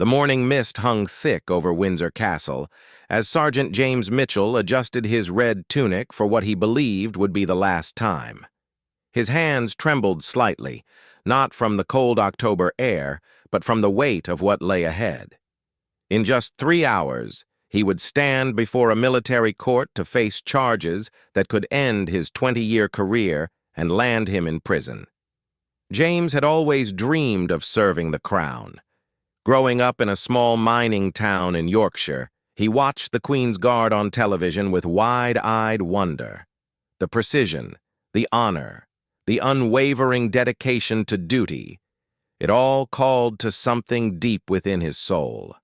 The morning mist hung thick over Windsor Castle as Sergeant James Mitchell adjusted his red tunic for what he believed would be the last time. His hands trembled slightly, not from the cold October air, but from the weight of what lay ahead. In just 3 hours, he would stand before a military court to face charges that could end his 20-year career and land him in prison. James had always dreamed of serving the Crown. Growing up in a small mining town in Yorkshire, he watched the Queen's Guard on television with wide-eyed wonder. The precision, the honor, the unwavering dedication to duty, it all called to something deep within his soul.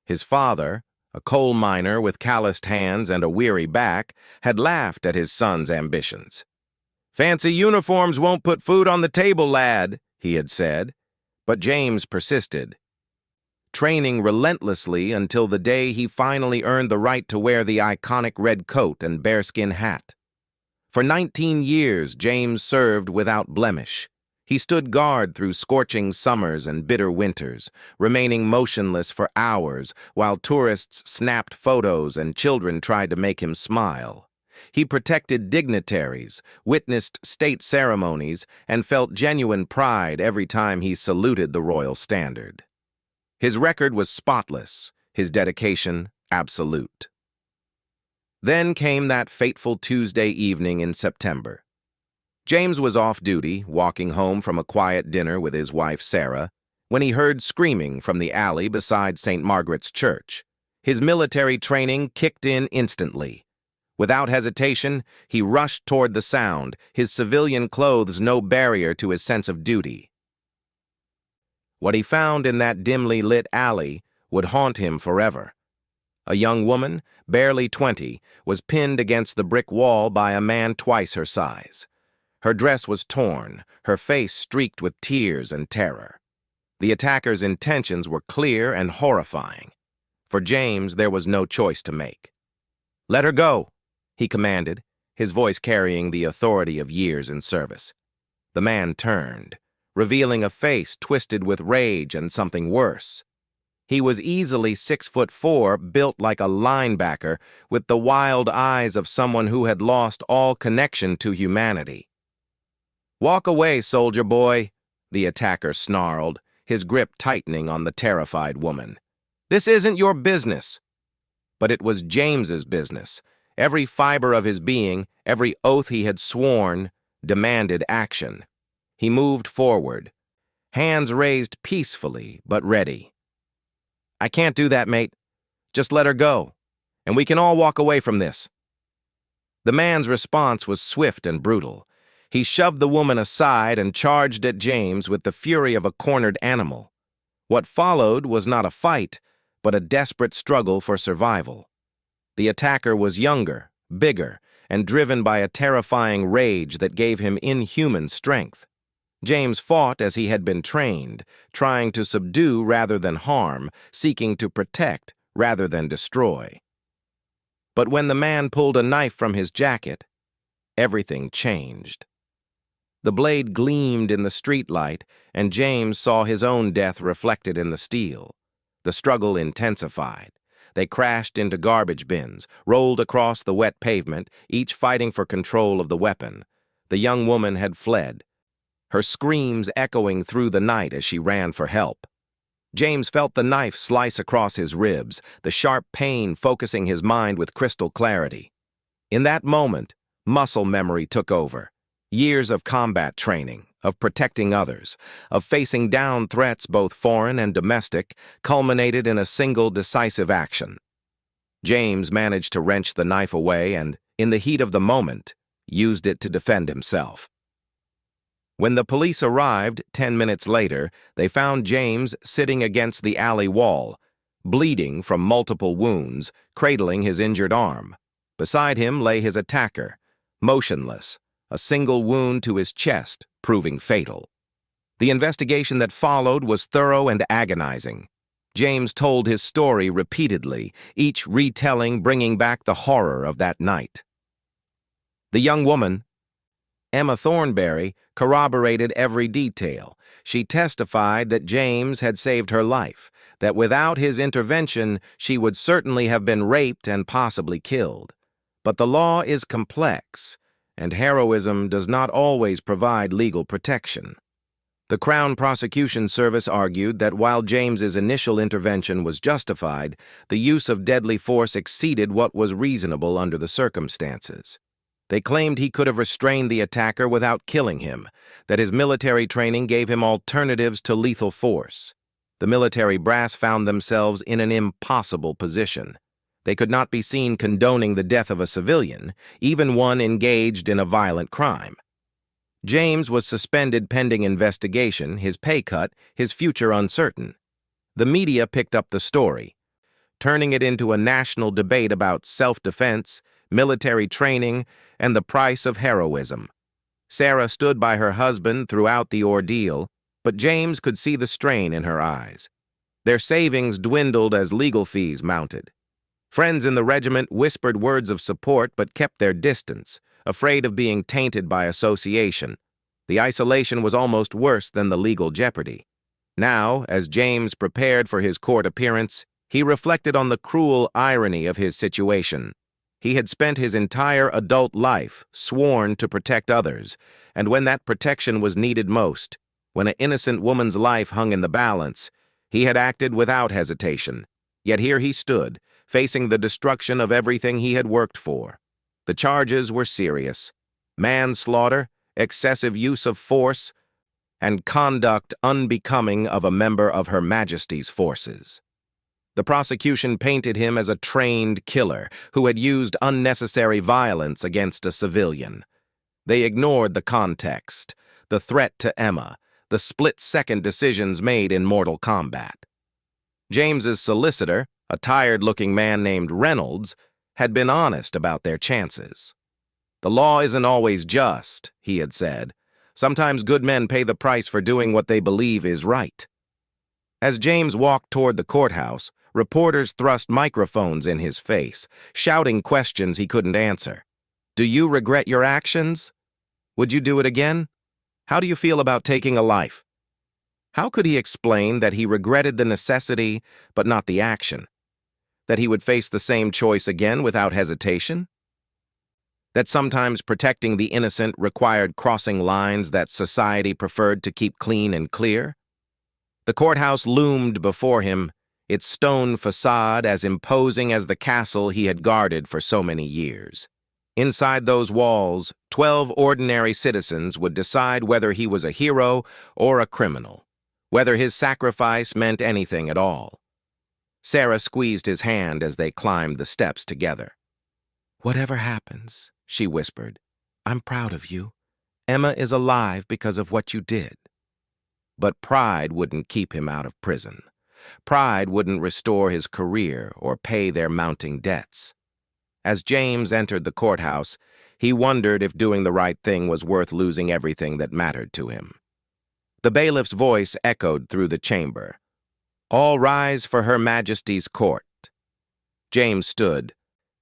His father, a coal miner with calloused hands and a weary back, had laughed at his son's ambitions. "Fancy uniforms won't put food on the table, lad," he had said. But James persisted, training relentlessly until the day he finally earned the right to wear the iconic red coat and bearskin hat. For 19 years, James served without blemish. He stood guard through scorching summers and bitter winters, remaining motionless for hours while tourists snapped photos and children tried to make him smile. He protected dignitaries, witnessed state ceremonies, and felt genuine pride every time he saluted the royal standard. His record was spotless, his dedication absolute. Then came that fateful Tuesday evening in September. James was off duty, walking home from a quiet dinner with his wife Sarah, when he heard screaming from the alley beside St. Margaret's Church. His military training kicked in instantly. Without hesitation, he rushed toward the sound, his civilian clothes no barrier to his sense of duty. What he found in that dimly lit alley would haunt him forever. A young woman, barely 20, was pinned against the brick wall by a man twice her size. Her dress was torn, her face streaked with tears and terror. The attacker's intentions were clear and horrifying. For James, there was no choice to make. "Let her go," he commanded, his voice carrying the authority of years in service. The man turned, revealing a face twisted with rage and something worse. He was easily 6'4", built like a linebacker, with the wild eyes of someone who had lost all connection to humanity. "Walk away, soldier boy," the attacker snarled, his grip tightening on the terrified woman. "This isn't your business." But it was James's business. Every fiber of his being, every oath he had sworn, demanded action. He moved forward, hands raised peacefully but ready. "I can't do that, mate. Just let her go, and we can all walk away from this." The man's response was swift and brutal. He shoved the woman aside and charged at James with the fury of a cornered animal. What followed was not a fight, but a desperate struggle for survival. The attacker was younger, bigger, and driven by a terrifying rage that gave him inhuman strength. James fought as he had been trained, trying to subdue rather than harm, seeking to protect rather than destroy. But when the man pulled a knife from his jacket, everything changed. The blade gleamed in the streetlight, and James saw his own death reflected in the steel. The struggle intensified. They crashed into garbage bins, rolled across the wet pavement, each fighting for control of the weapon. The young woman had fled, her screams echoing through the night as she ran for help. James felt the knife slice across his ribs, the sharp pain focusing his mind with crystal clarity. In that moment, muscle memory took over. Years of combat training, of protecting others, of facing down threats both foreign and domestic, culminated in a single decisive action. James managed to wrench the knife away and, in the heat of the moment, used it to defend himself. When the police arrived 10 minutes later, they found James sitting against the alley wall, bleeding from multiple wounds, cradling his injured arm. Beside him lay his attacker, motionless, a single wound to his chest proving fatal. The investigation that followed was thorough and agonizing. James told his story repeatedly, each retelling bringing back the horror of that night. The young woman, Emma Thornberry, corroborated every detail. She testified that James had saved her life, that without his intervention, she would certainly have been raped and possibly killed. But the law is complex, and heroism does not always provide legal protection. The Crown Prosecution Service argued that while James's initial intervention was justified, the use of deadly force exceeded what was reasonable under the circumstances. They claimed he could have restrained the attacker without killing him, that his military training gave him alternatives to lethal force. The military brass found themselves in an impossible position. They could not be seen condoning the death of a civilian, even one engaged in a violent crime. James was suspended pending investigation, his pay cut, his future uncertain. The media picked up the story, turning it into a national debate about self-defense, military training, and the price of heroism. Sarah stood by her husband throughout the ordeal, but James could see the strain in her eyes. Their savings dwindled as legal fees mounted. Friends in the regiment whispered words of support but kept their distance, afraid of being tainted by association. The isolation was almost worse than the legal jeopardy. Now, as James prepared for his court appearance, he reflected on the cruel irony of his situation. He had spent his entire adult life sworn to protect others, and when that protection was needed most, when an innocent woman's life hung in the balance, he had acted without hesitation. Yet here he stood, facing the destruction of everything he had worked for. The charges were serious: manslaughter, excessive use of force, and conduct unbecoming of a member of Her Majesty's forces. The prosecution painted him as a trained killer who had used unnecessary violence against a civilian. They ignored the context, the threat to Emma, the split-second decisions made in mortal combat. James's solicitor, a tired-looking man named Reynolds, had been honest about their chances. "The law isn't always just," he had said. "Sometimes good men pay the price for doing what they believe is right." As James walked toward the courthouse, reporters thrust microphones in his face, shouting questions he couldn't answer. "Do you regret your actions? Would you do it again? How do you feel about taking a life?" How could he explain that he regretted the necessity but not the action? That he would face the same choice again without hesitation? That sometimes protecting the innocent required crossing lines that society preferred to keep clean and clear? The courthouse loomed before him, its stone facade as imposing as the castle he had guarded for so many years. Inside those walls, 12 ordinary citizens would decide whether he was a hero or a criminal, whether his sacrifice meant anything at all. Sarah squeezed his hand as they climbed the steps together. "Whatever happens," she whispered, "I'm proud of you. Emma is alive because of what you did." But pride wouldn't keep him out of prison. Pride wouldn't restore his career or pay their mounting debts. As James entered the courthouse, he wondered if doing the right thing was worth losing everything that mattered to him. The bailiff's voice echoed through the chamber. "All rise for Her Majesty's court." James stood,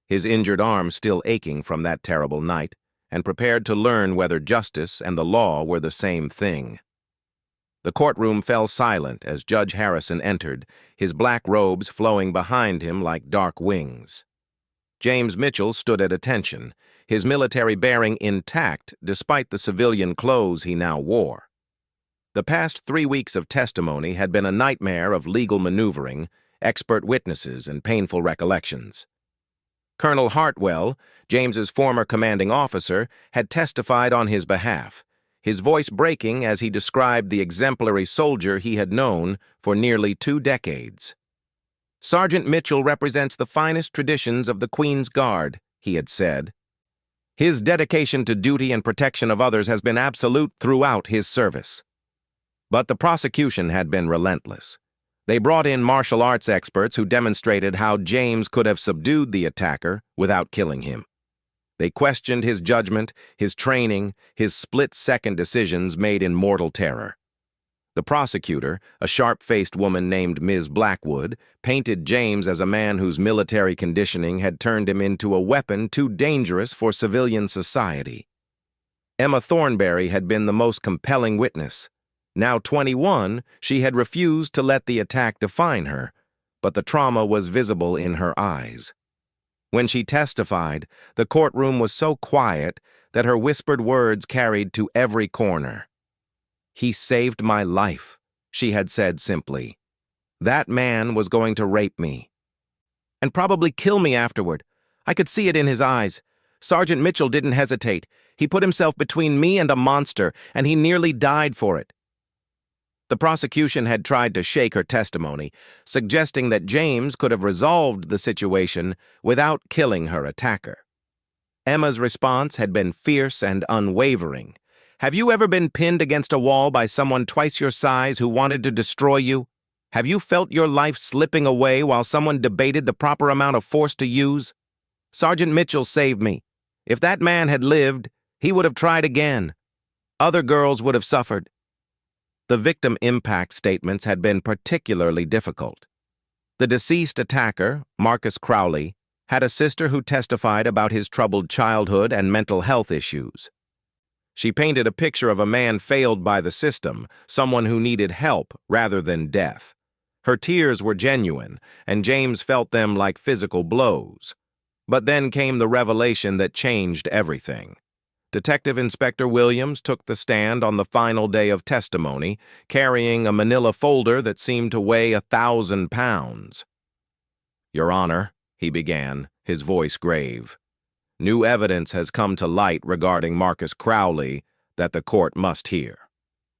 his injured arm still aching from that terrible night, and prepared to learn whether justice and the law were the same thing. The courtroom fell silent as Judge Harrison entered, his black robes flowing behind him like dark wings. James Mitchell stood at attention, his military bearing intact despite the civilian clothes he now wore. The past 3 weeks of testimony had been a nightmare of legal maneuvering, expert witnesses, and painful recollections. Colonel Hartwell, James's former commanding officer, had testified on his behalf, his voice breaking as he described the exemplary soldier he had known for nearly 2 decades. "Sergeant Mitchell represents the finest traditions of the Queen's Guard," he had said. "His dedication to duty and protection of others has been absolute throughout his service." But the prosecution had been relentless. They brought in martial arts experts who demonstrated how James could have subdued the attacker without killing him. They questioned his judgment, his training, his split-second decisions made in mortal terror. The prosecutor, a sharp-faced woman named Ms. Blackwood, painted James as a man whose military conditioning had turned him into a weapon too dangerous for civilian society. Emma Thornberry had been the most compelling witness. Now 21, she had refused to let the attack define her, but the trauma was visible in her eyes. When she testified, the courtroom was so quiet that her whispered words carried to every corner. "He saved my life," she had said simply. "That man was going to rape me. And probably kill me afterward. I could see it in his eyes. Sergeant Mitchell didn't hesitate. He put himself between me and a monster, and he nearly died for it." The prosecution had tried to shake her testimony, suggesting that James could have resolved the situation without killing her attacker. Emma's response had been fierce and unwavering. "Have you ever been pinned against a wall by someone twice your size who wanted to destroy you? Have you felt your life slipping away while someone debated the proper amount of force to use? Sergeant Mitchell saved me. If that man had lived, he would have tried again. Other girls would have suffered." The victim impact statements had been particularly difficult. The deceased attacker, Marcus Crowley, had a sister who testified about his troubled childhood and mental health issues. She painted a picture of a man failed by the system, someone who needed help rather than death. Her tears were genuine, and James felt them like physical blows. But then came the revelation that changed everything. Detective Inspector Williams took the stand on the final day of testimony, carrying a manila folder that seemed to weigh 1,000 pounds. "Your Honor," he began, his voice grave, "new evidence has come to light regarding Marcus Crowley that the court must hear."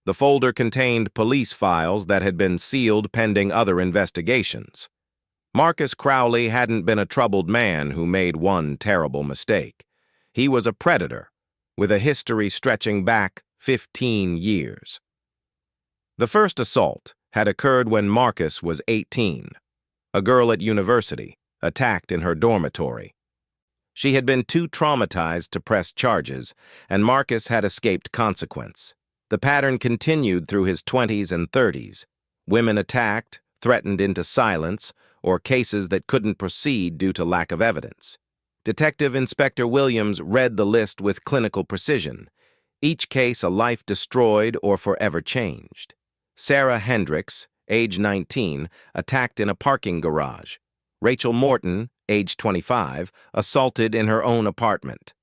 The folder contained police files that had been sealed pending other investigations. Marcus Crowley hadn't been a troubled man who made one terrible mistake. He was a predator, with a history stretching back 15 years. The first assault had occurred when Marcus was 18. A girl at university, attacked in her dormitory. She had been too traumatized to press charges, and Marcus had escaped consequence. The pattern continued through his 20s and 30s. Women attacked, threatened into silence, or cases that couldn't proceed due to lack of evidence. Detective Inspector Williams read the list with clinical precision. Each case a life destroyed or forever changed. Sarah Hendricks, age 19, attacked in a parking garage. Rachel Morton, age 25, assaulted in her own apartment.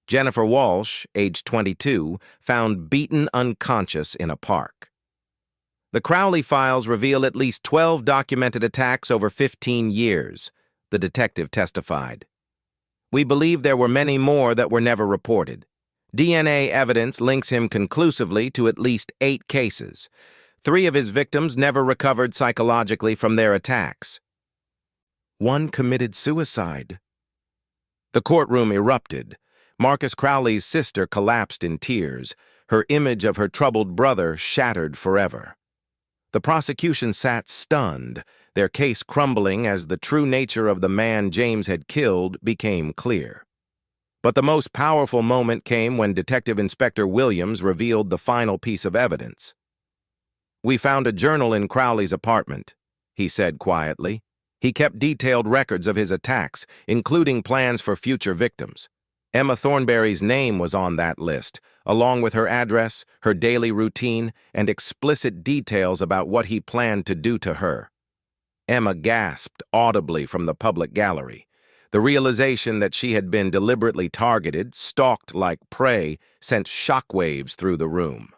Jennifer Walsh, age 22, found beaten unconscious in a park. The Crowley files reveal at least 12 documented attacks over 15 years, the detective testified. "We believe there were many more that were never reported. DNA evidence links him conclusively to at least 8 cases. 3 of his victims never recovered psychologically from their attacks. One committed suicide." The courtroom erupted. Marcus Crowley's sister collapsed in tears, her image of her troubled brother shattered forever. The prosecution sat stunned, their case crumbling as the true nature of the man James had killed became clear. But the most powerful moment came when Detective Inspector Williams revealed the final piece of evidence. "We found a journal in Crowley's apartment," he said quietly. "He kept detailed records of his attacks, including plans for future victims. Emma Thornberry's name was on that list, along with her address, her daily routine, and explicit details about what he planned to do to her." Emma gasped audibly from the public gallery. The realization that she had been deliberately targeted, stalked like prey, sent shockwaves through the room.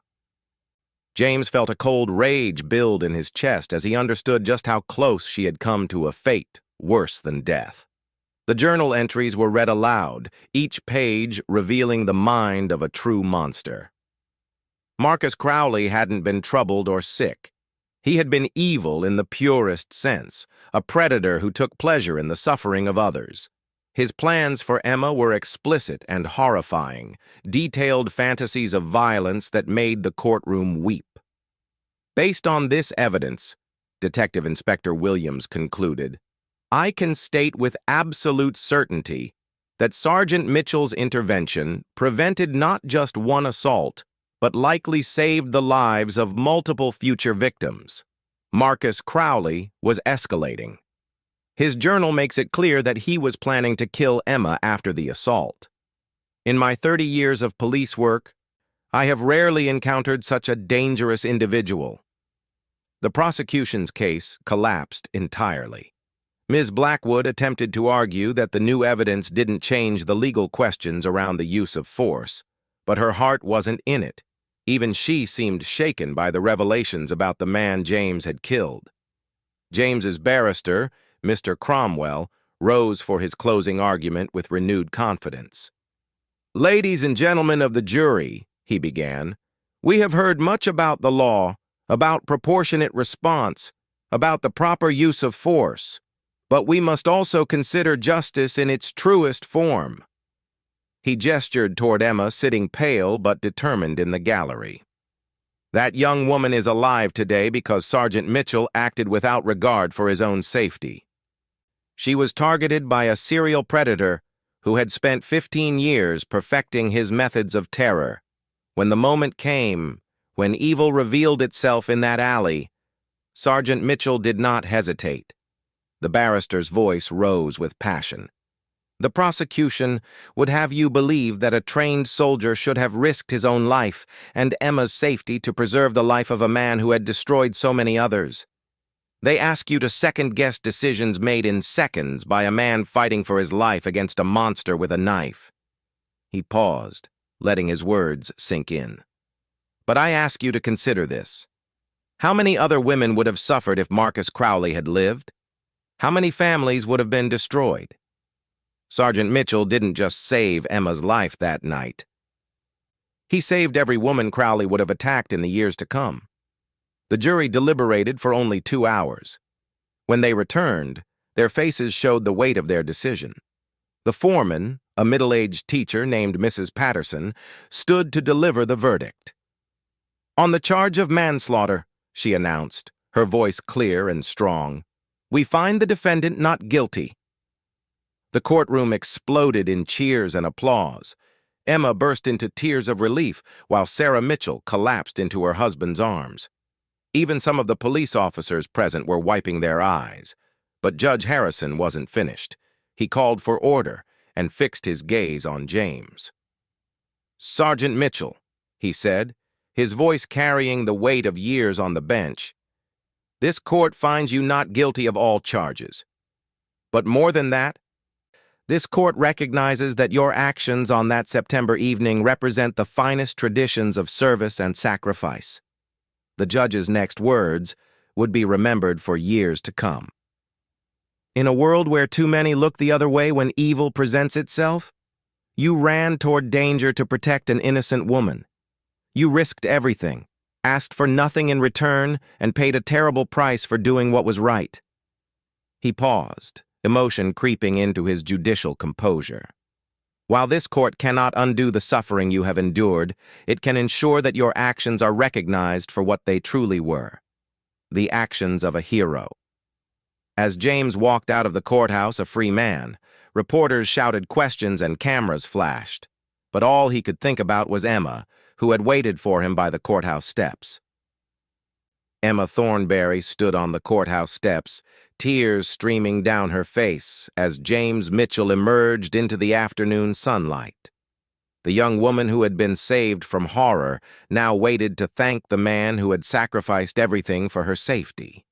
James felt a cold rage build in his chest as he understood just how close she had come to a fate worse than death. The journal entries were read aloud, each page revealing the mind of a true monster. Marcus Crowley hadn't been troubled or sick. He had been evil in the purest sense, a predator who took pleasure in the suffering of others. His plans for Emma were explicit and horrifying, detailed fantasies of violence that made the courtroom weep. Based on this evidence, Detective Inspector Williams concluded, "I can state with absolute certainty that Sergeant Mitchell's intervention prevented not just one assault, but likely saved the lives of multiple future victims. Marcus Crowley was escalating. His journal makes it clear that he was planning to kill Emma after the assault. In my 30 years of police work, I have rarely encountered such a dangerous individual." The prosecution's case collapsed entirely. Ms. Blackwood attempted to argue that the new evidence didn't change the legal questions around the use of force, but her heart wasn't in it. Even she seemed shaken by the revelations about the man James had killed. James's barrister, Mr. Cromwell, rose for his closing argument with renewed confidence. "Ladies and gentlemen of the jury," he began, "we have heard much about the law, about proportionate response, about the proper use of force, but we must also consider justice in its truest form." He gestured toward Emma, sitting pale but determined in the gallery. "That young woman is alive today because Sergeant Mitchell acted without regard for his own safety. She was targeted by a serial predator who had spent 15 years perfecting his methods of terror. When the moment came, when evil revealed itself in that alley, Sergeant Mitchell did not hesitate." The barrister's voice rose with passion. "The prosecution would have you believe that a trained soldier should have risked his own life and Emma's safety to preserve the life of a man who had destroyed so many others. They ask you to second-guess decisions made in seconds by a man fighting for his life against a monster with a knife." He paused, letting his words sink in. "But I ask you to consider this. How many other women would have suffered if Marcus Crowley had lived? How many families would have been destroyed? Sergeant Mitchell didn't just save Emma's life that night. He saved every woman Crowley would have attacked in the years to come." The jury deliberated for only 2 hours. When they returned, their faces showed the weight of their decision. The foreman, a middle-aged teacher named Mrs. Patterson, stood to deliver the verdict. "On the charge of manslaughter," she announced, her voice clear and strong, "we find the defendant not guilty." The courtroom exploded in cheers and applause. Emma burst into tears of relief, while Sarah Mitchell collapsed into her husband's arms. Even some of the police officers present were wiping their eyes. But Judge Harrison wasn't finished. He called for order and fixed his gaze on James. "Sergeant Mitchell," he said, his voice carrying the weight of years on the bench, "this court finds you not guilty of all charges. But more than that, this court recognizes that your actions on that September evening represent the finest traditions of service and sacrifice." The judge's next words would be remembered for years to come. "In a world where too many look the other way when evil presents itself, you ran toward danger to protect an innocent woman. You risked everything, asked for nothing in return, and paid a terrible price for doing what was right." He paused, emotion creeping into his judicial composure. "While this court cannot undo the suffering you have endured, it can ensure that your actions are recognized for what they truly were, the actions of a hero." As James walked out of the courthouse a free man, reporters shouted questions and cameras flashed, but all he could think about was Emma, who had waited for him by the courthouse steps. Emma Thornberry stood on the courthouse steps, tears streaming down her face as James Mitchell emerged into the afternoon sunlight. The young woman who had been saved from horror now waited to thank the man who had sacrificed everything for her safety.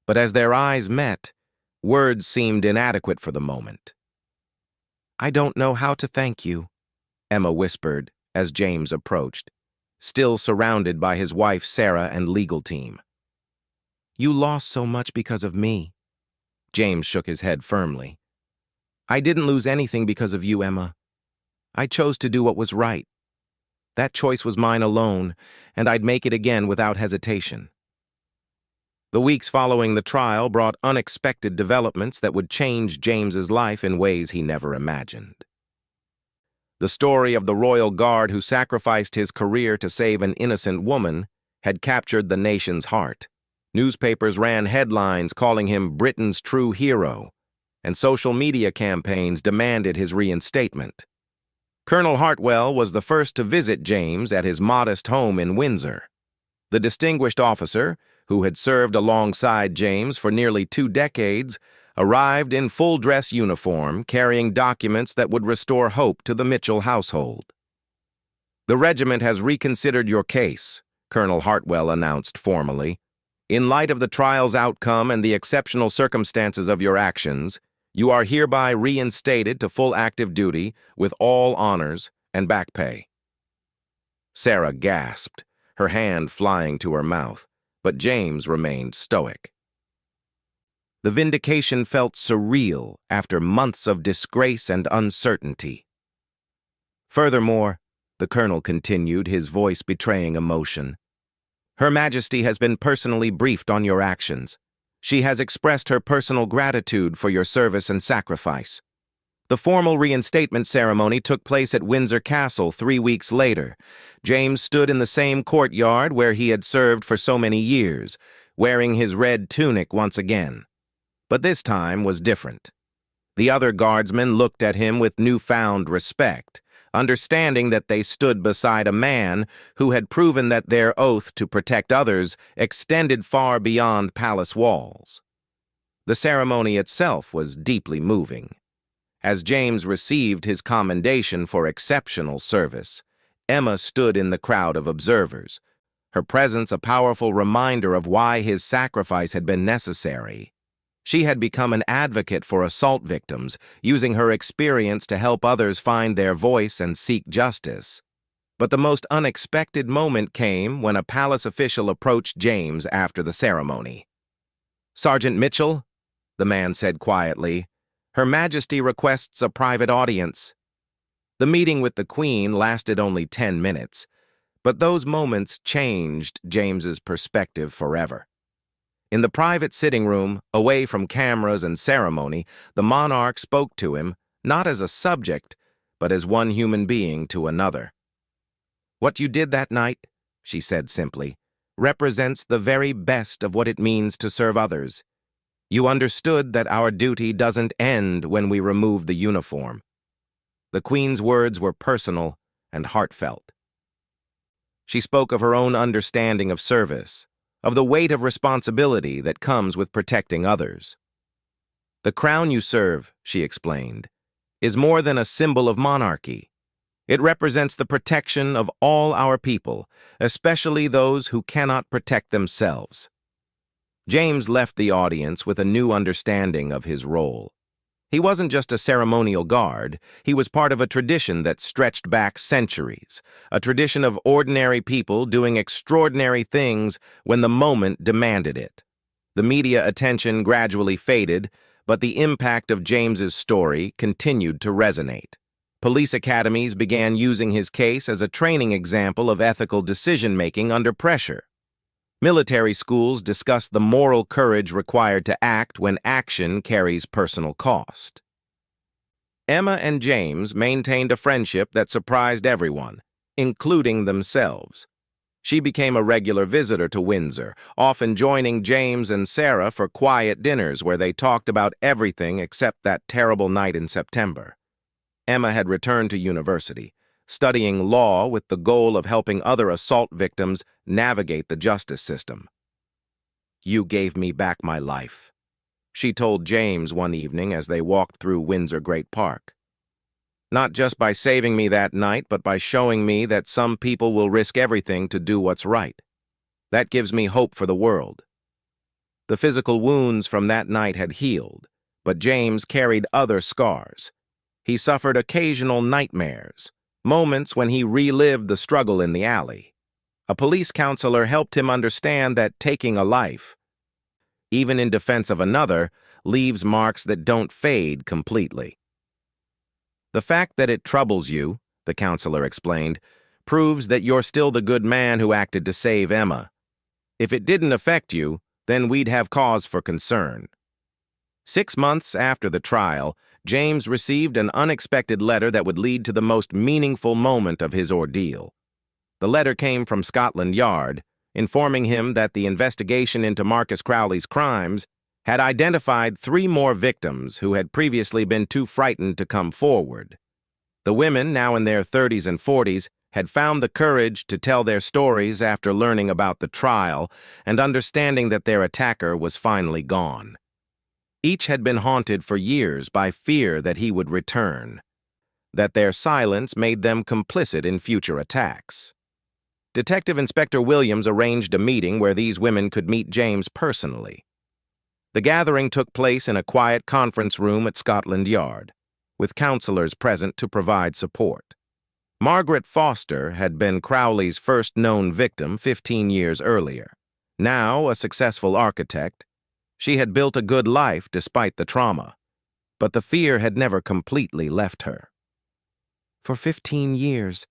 But as their eyes met, words seemed inadequate for the moment. "I don't know how to thank you," Emma whispered as James approached, still surrounded by his wife Sarah and legal team. "You lost so much because of me." James shook his head firmly. "I didn't lose anything because of you, Emma. I chose to do what was right. That choice was mine alone, and I'd make it again without hesitation." The weeks following the trial brought unexpected developments that would change James's life in ways he never imagined. The story of the Royal Guard who sacrificed his career to save an innocent woman had captured the nation's heart. Newspapers ran headlines calling him Britain's true hero, and social media campaigns demanded his reinstatement. Colonel Hartwell was the first to visit James at his modest home in Windsor. The distinguished officer, who had served alongside James for nearly 2 decades, arrived in full-dress uniform, carrying documents that would restore hope to the Mitchell household. "The regiment has reconsidered your case," Colonel Hartwell announced formally. "In light of the trial's outcome and the exceptional circumstances of your actions, you are hereby reinstated to full active duty with all honors and back pay." Sarah gasped, her hand flying to her mouth, but James remained stoic. The vindication felt surreal after months of disgrace and uncertainty. "Furthermore," the colonel continued, his voice betraying emotion, "Her Majesty has been personally briefed on your actions. She has expressed her personal gratitude for your service and sacrifice." The formal reinstatement ceremony took place at Windsor Castle 3 weeks later. James stood in the same courtyard where he had served for so many years, wearing his red tunic once again. But this time was different. The other guardsmen looked at him with newfound respect, understanding that they stood beside a man who had proven that their oath to protect others extended far beyond palace walls. The ceremony itself was deeply moving. As James received his commendation for exceptional service, Emma stood in the crowd of observers, her presence a powerful reminder of why his sacrifice had been necessary. She had become an advocate for assault victims, using her experience to help others find their voice and seek justice. But the most unexpected moment came when a palace official approached James after the ceremony. "Sergeant Mitchell," the man said quietly, "Her Majesty requests a private audience." The meeting with the Queen lasted only 10 minutes, but those moments changed James's perspective forever. In the private sitting room, away from cameras and ceremony, the monarch spoke to him, not as a subject, but as one human being to another. "What you did that night," she said simply, "represents the very best of what it means to serve others. You understood that our duty doesn't end when we remove the uniform." The Queen's words were personal and heartfelt. She spoke of her own understanding of service, of the weight of responsibility that comes with protecting others. "The crown you serve," she explained, "is more than a symbol of monarchy. It represents the protection of all our people, especially those who cannot protect themselves." James left the audience with a new understanding of his role. He wasn't just a ceremonial guard, he was part of a tradition that stretched back centuries, a tradition of ordinary people doing extraordinary things when the moment demanded it. The media attention gradually faded, but the impact of James's story continued to resonate. Police academies began using his case as a training example of ethical decision-making under pressure. Military schools discussed the moral courage required to act when action carries personal cost. Emma and James maintained a friendship that surprised everyone, including themselves. She became a regular visitor to Windsor, often joining James and Sarah for quiet dinners where they talked about everything except that terrible night in September. Emma had returned to university, studying law with the goal of helping other assault victims navigate the justice system. "You gave me back my life," she told James one evening as they walked through Windsor Great Park. "Not just by saving me that night, but by showing me that some people will risk everything to do what's right. That gives me hope for the world." The physical wounds from that night had healed, but James carried other scars. He suffered occasional nightmares, moments when he relived the struggle in the alley. A police counselor helped him understand that taking a life, even in defense of another, leaves marks that don't fade completely. "The fact that it troubles you," the counselor explained, "proves that you're still the good man who acted to save Emma. If it didn't affect you, then we'd have cause for concern." 6 months after the trial, James received an unexpected letter that would lead to the most meaningful moment of his ordeal. The letter came from Scotland Yard, informing him that the investigation into Marcus Crowley's crimes had identified 3 more victims who had previously been too frightened to come forward. The women, now in their 30s and 40s, had found the courage to tell their stories after learning about the trial and understanding that their attacker was finally gone. Each had been haunted for years by fear that he would return. that their silence made them complicit in future attacks. Detective Inspector Williams arranged a meeting where these women could meet James personally. The gathering took place in a quiet conference room at Scotland Yard, with counselors present to provide support. Margaret Foster had been Crowley's first known victim 15 years earlier. Now a successful architect, she had built a good life despite the trauma, but the fear had never completely left her. "For 15 years,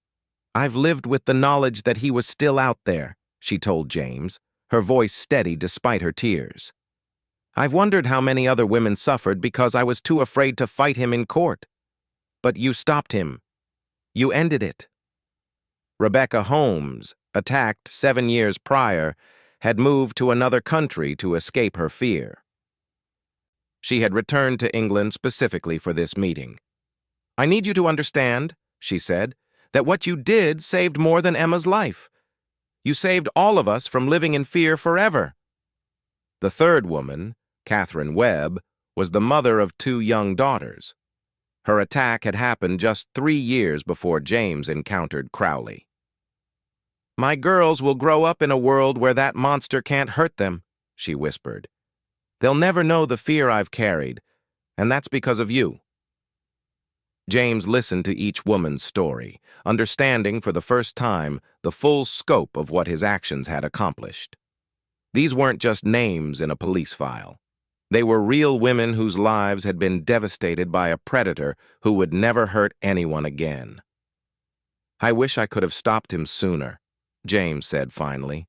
I've lived with the knowledge that he was still out there," she told James, her voice steady despite her tears. "I've wondered how many other women suffered because I was too afraid to fight him in court. But you stopped him. You ended it." Rebecca Holmes, attacked 7 years prior, had moved to another country to escape her fear. She had returned to England specifically for this meeting. "I need you to understand," she said, "that what you did saved more than Emma's life. You saved all of us from living in fear forever." The third woman, Catherine Webb, was the mother of 2 young daughters. Her attack had happened just 3 years before James encountered Crowley. "My girls will grow up in a world where that monster can't hurt them," she whispered. "They'll never know the fear I've carried, and that's because of you." James listened to each woman's story, understanding for the first time the full scope of what his actions had accomplished. These weren't just names in a police file. They were real women whose lives had been devastated by a predator who would never hurt anyone again. "I wish I could have stopped him sooner," James said finally.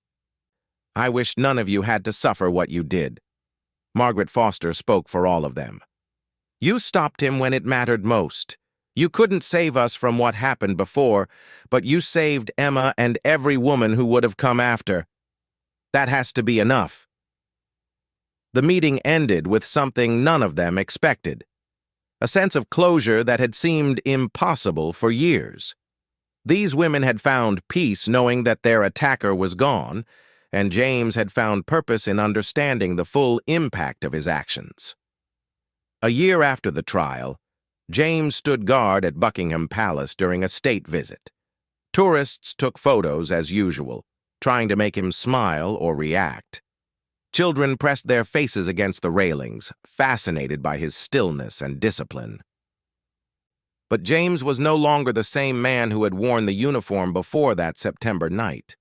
"I wish none of you had to suffer what you did." Margaret Foster spoke for all of them. "You stopped him when it mattered most. You couldn't save us from what happened before, but you saved Emma and every woman who would have come after. That has to be enough." The meeting ended with something none of them expected, a sense of closure that had seemed impossible for years. These women had found peace knowing that their attacker was gone, and James had found purpose in understanding the full impact of his actions. A year after the trial, James stood guard at Buckingham Palace during a state visit. Tourists took photos as usual, trying to make him smile or react. Children pressed their faces against the railings, fascinated by his stillness and discipline. But James was no longer the same man who had worn the uniform before that September night.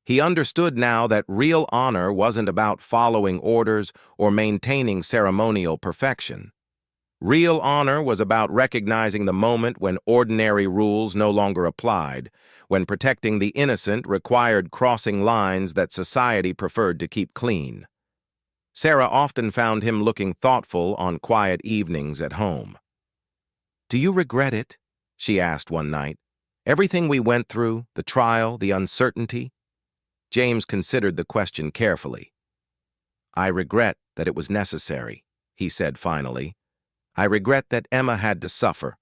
He understood now that real honor wasn't about following orders or maintaining ceremonial perfection. Real honor was about recognizing the moment when ordinary rules no longer applied, when protecting the innocent required crossing lines that society preferred to keep clean. Sarah often found him looking thoughtful on quiet evenings at home. "Do you regret it?" she asked one night. "Everything we went through, the trial, the uncertainty?" James considered the question carefully. "I regret that it was necessary," he said finally. "I regret that Emma had to suffer,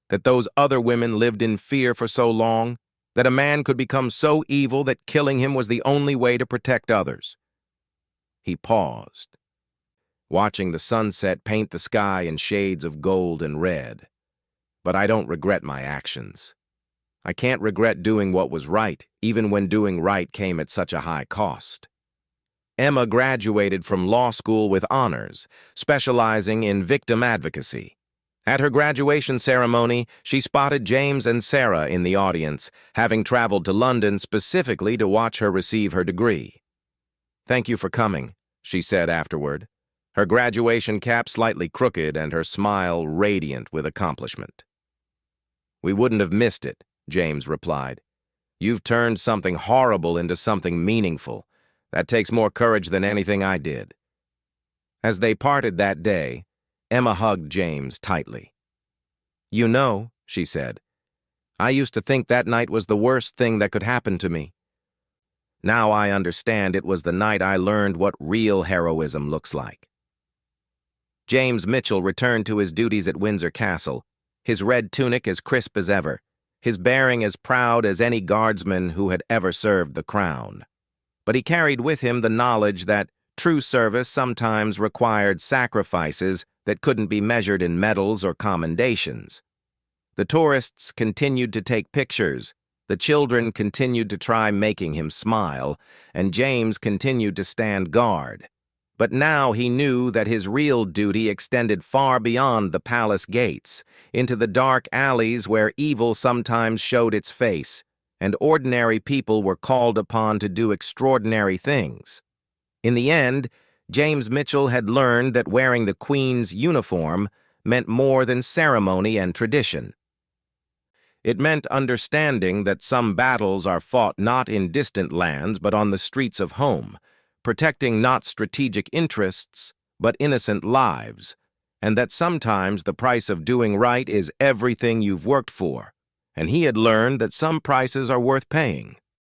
that those other women lived in fear for so long, that a man could become so evil that killing him was the only way to protect others." He paused, watching the sunset paint the sky in shades of gold and red. "But I don't regret my actions. I can't regret doing what was right, even when doing right came at such a high cost." Emma graduated from law school with honors, specializing in victim advocacy. At her graduation ceremony, she spotted James and Sarah in the audience, having traveled to London specifically to watch her receive her degree. "Thank you for coming," she said afterward, her graduation cap slightly crooked and her smile radiant with accomplishment. "We wouldn't have missed it," James replied. "You've turned something horrible into something meaningful. That takes more courage than anything I did." As they parted that day, Emma hugged James tightly. "You know," she said, "I used to think that night was the worst thing that could happen to me. Now I understand it was the night I learned what real heroism looks like." James Mitchell returned to his duties at Windsor Castle, his red tunic as crisp as ever, his bearing as proud as any guardsman who had ever served the crown. But he carried with him the knowledge that true service sometimes required sacrifices that couldn't be measured in medals or commendations. The tourists continued to take pictures, the children continued to try making him smile, and James continued to stand guard. But now he knew that his real duty extended far beyond the palace gates, into the dark alleys where evil sometimes showed its face, and ordinary people were called upon to do extraordinary things. In the end, James Mitchell had learned that wearing the Queen's uniform meant more than ceremony and tradition. It meant understanding that some battles are fought not in distant lands but on the streets of home, protecting not strategic interests but innocent lives, and that sometimes the price of doing right is everything you've worked for, and he had learned that some prices are worth paying.